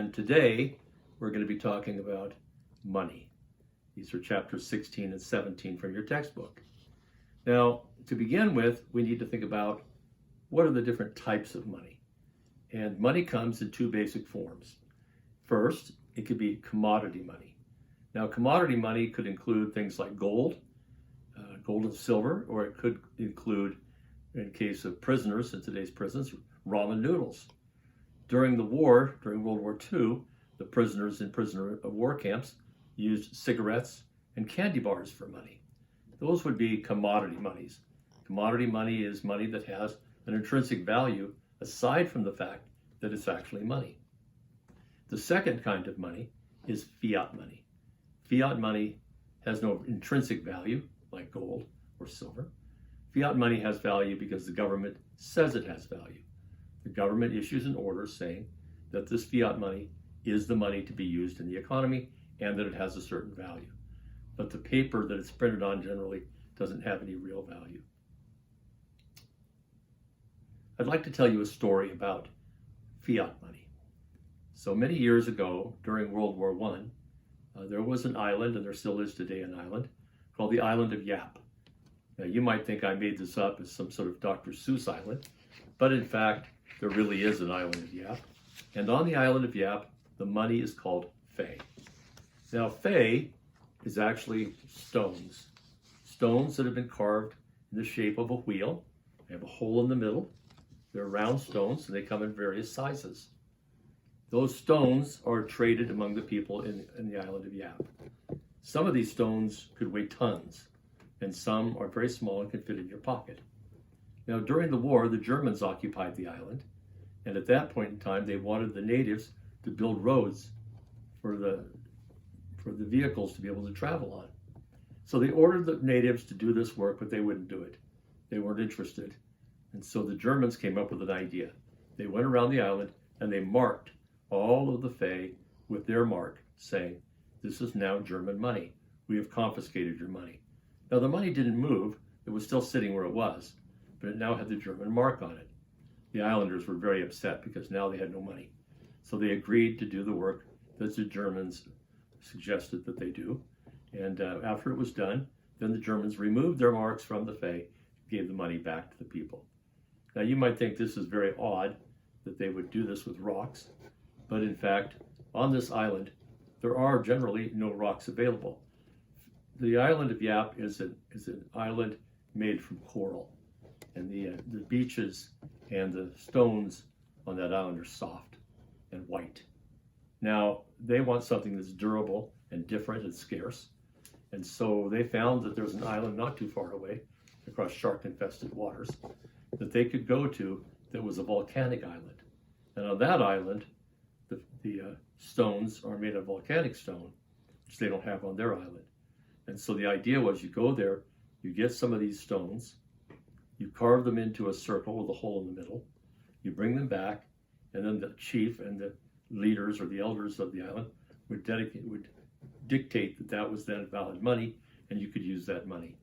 And today we're going to be talking about money. These are chapters 16 and 17 from your textbook. Now, to begin with, we need to think about what are the different types of money. And money comes in two basic forms. First, it could be commodity money. Now, commodity money could include things like gold and silver, or it could include, in case of prisoners in today's prisons, ramen noodles. During the war, during World War II, the prisoners in prisoner of war camps used cigarettes and candy bars for money. Those would be commodity monies. Commodity money is money that has an intrinsic value aside from the fact that it's actually money. The second kind of money is fiat money. Fiat money has no intrinsic value like gold or silver. Fiat money has value because the government says it has value. The government issues an order saying that this fiat money is the money to be used in the economy and that it has a certain value. But the paper that it's printed on generally doesn't have any real value. I'd like to tell you a story about fiat money. So many years ago, during World War I, there was an island, and there still is today an island, called the island of Yap. Now, you might think I made this up as some sort of Dr. Seuss island, but in fact, there really is an island of Yap. And on the island of Yap, the money is called Fei. Now, Fei is actually stones. Stones that have been carved in the shape of a wheel. They have a hole in the middle. They're round stones, and they come in various sizes. Those stones are traded among the people in the island of Yap. Some of these stones could weigh tons, and some are very small and can fit in your pocket. Now, during the war, the Germans occupied the island, and at that point in time, they wanted the natives to build roads for the vehicles to be able to travel on. So they ordered the natives to do this work, but they wouldn't do it. They weren't interested. And so the Germans came up with an idea. They went around the island and they marked all of the Fei with their mark, saying, "This is now German money. We have confiscated your money." Now, the money didn't move. It was still sitting where it was, but it now had the German mark on it. The islanders were very upset because now they had no money. So they agreed to do the work that the Germans suggested that they do. And after it was done, then the Germans removed their marks from the Fei, gave the money back to the people. Now, you might think this is very odd that they would do this with rocks, but in fact, on this island, there are generally no rocks available. The island of Yap is an island made from coral, and the beaches and the stones on that island are soft and white. Now, they want something that's durable and different and scarce, and so they found that there was an island not too far away, across shark-infested waters, that they could go to that was a volcanic island. And on that island, the stones are made of volcanic stone, which they don't have on their island. And so the idea was you go there, you get some of these stones, you carve them into a circle with a hole in the middle, you bring them back, and then the chief and the leaders or the elders of the island would dictate that that was then valid money, and you could use that money.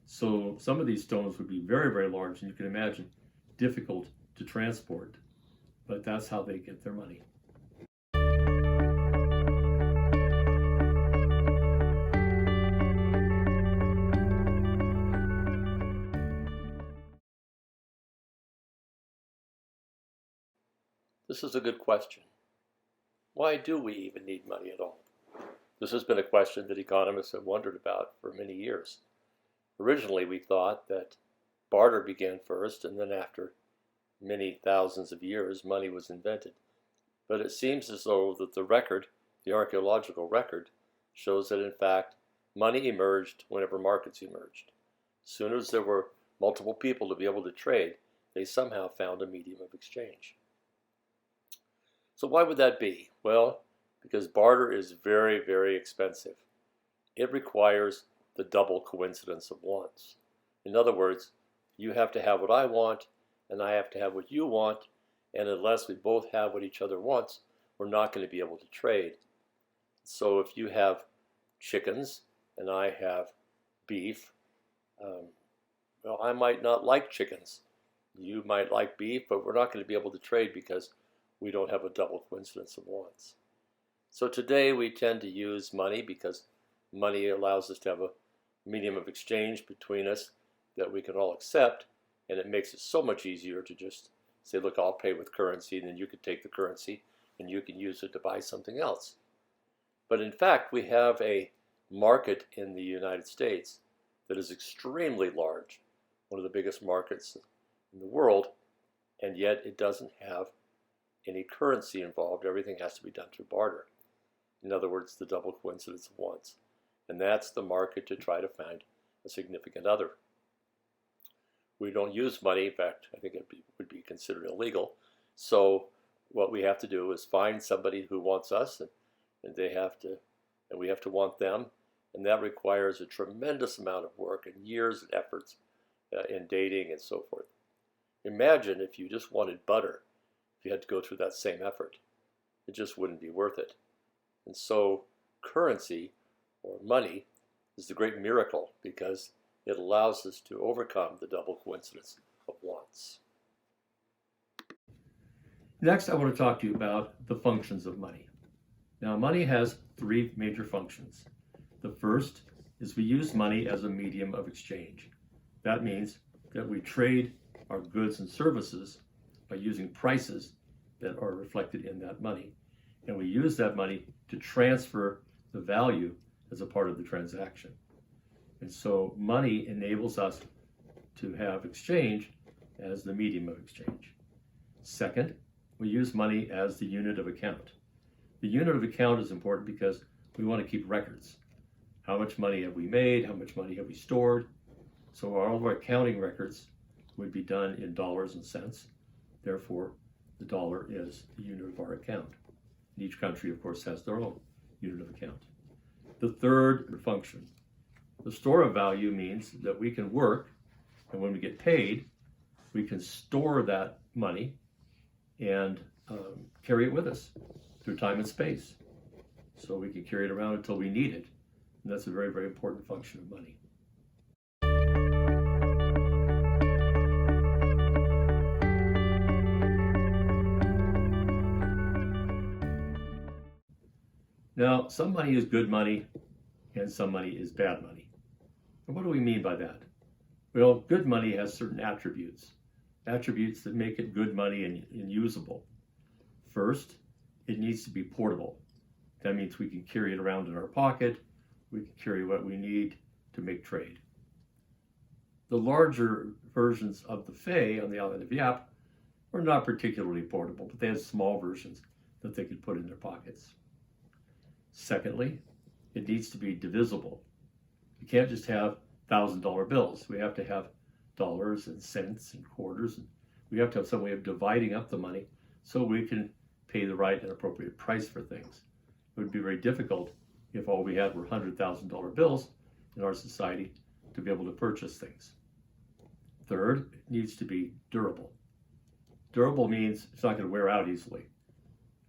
So some of these stones would be very, very large, and you can imagine difficult to transport, but that's how they get their money. This is a good question. Why do we even need money at all? This has been a question that economists have wondered about for many years. Originally, we thought that barter began first, and then after many thousands of years, money was invented. But it seems as though that the archaeological record, shows that in fact, money emerged whenever markets emerged. As soon as there were multiple people to be able to trade, they somehow found a medium of exchange. So why would that be? Well, because barter is very, very expensive. It requires the double coincidence of wants. In other words, you have to have what I want, and I have to have what you want, and unless we both have what each other wants, we're not going to be able to trade. So if you have chickens and I have beef, well, I might not like chickens. You might like beef, but we're not going to be able to trade because we don't have a double coincidence of wants. So today we tend to use money because money allows us to have a medium of exchange between us that we can all accept, and it makes it so much easier to just say, look, I'll pay with currency, and then you can take the currency and you can use it to buy something else. But in fact, we have a market in the United States that is extremely large, one of the biggest markets in the world, and yet it doesn't have any currency involved. Everything has to be done through barter. In other words, the double coincidence of wants. And that's the market to try to find a significant other. We don't use money. In fact, I think it would be considered illegal. So what we have to do is find somebody who wants us, and we have to want them. And that requires a tremendous amount of work and years and efforts in dating and so forth. Imagine if you just wanted butter, if you had to go through that same effort. It just wouldn't be worth it. And so currency, or money, is the great miracle because it allows us to overcome the double coincidence of wants. Next, I want to talk to you about the functions of money. Now, money has three major functions. The first is we use money as a medium of exchange. That means that we trade our goods and services by using prices that are reflected in that money. And we use that money to transfer the value as a part of the transaction. And so money enables us to have exchange as the medium of exchange. Second, we use money as the unit of account. The unit of account is important because we want to keep records. How much money have we made? How much money have we stored? So all of our accounting records would be done in dollars and cents. Therefore, the dollar is the unit of our account. And each country, of course, has their own unit of account. The third function, the store of value, means that we can work, and when we get paid, we can store that money and carry it with us through time and space. So we can carry it around until we need it. And that's a very, very important function of money. Now, some money is good money and some money is bad money. And what do we mean by that? Well, good money has certain attributes that make it good money and usable. First, it needs to be portable. That means we can carry it around in our pocket. We can carry what we need to make trade. The larger versions of the Fae on the island of Yap were not particularly portable, but they had small versions that they could put in their pockets. Secondly, it needs to be divisible. You can't just have $1,000 bills. We have to have dollars and cents and quarters. And we have to have some way of dividing up the money so we can pay the right and appropriate price for things. It would be very difficult if all we had were $100,000 bills in our society to be able to purchase things. Third, it needs to be durable. Durable means it's not going to wear out easily.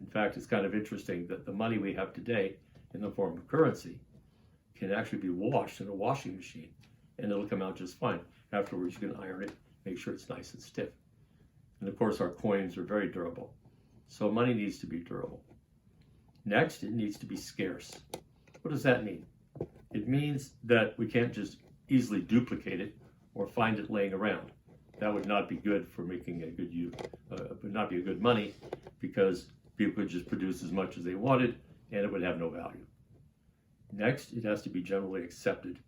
In fact, it's kind of interesting that the money we have today in the form of currency can actually be washed in a washing machine, and it'll come out just fine. Afterwards, you can iron it, make sure it's nice and stiff. And of course, our coins are very durable. So money needs to be durable. Next, it needs to be scarce. What does that mean? It means that we can't just easily duplicate it or find it laying around. That would not be good for making a good use, would not be a good money, because people could just produce as much as they wanted and it would have no value. Next, it has to be generally accepted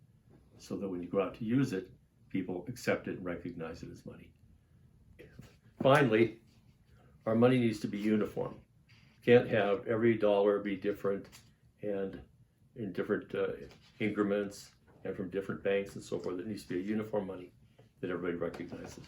so that when you go out to use it, people accept it and recognize it as money. Finally, our money needs to be uniform. Can't have every dollar be different and in different increments and from different banks and so forth. It needs to be a uniform money that everybody recognizes.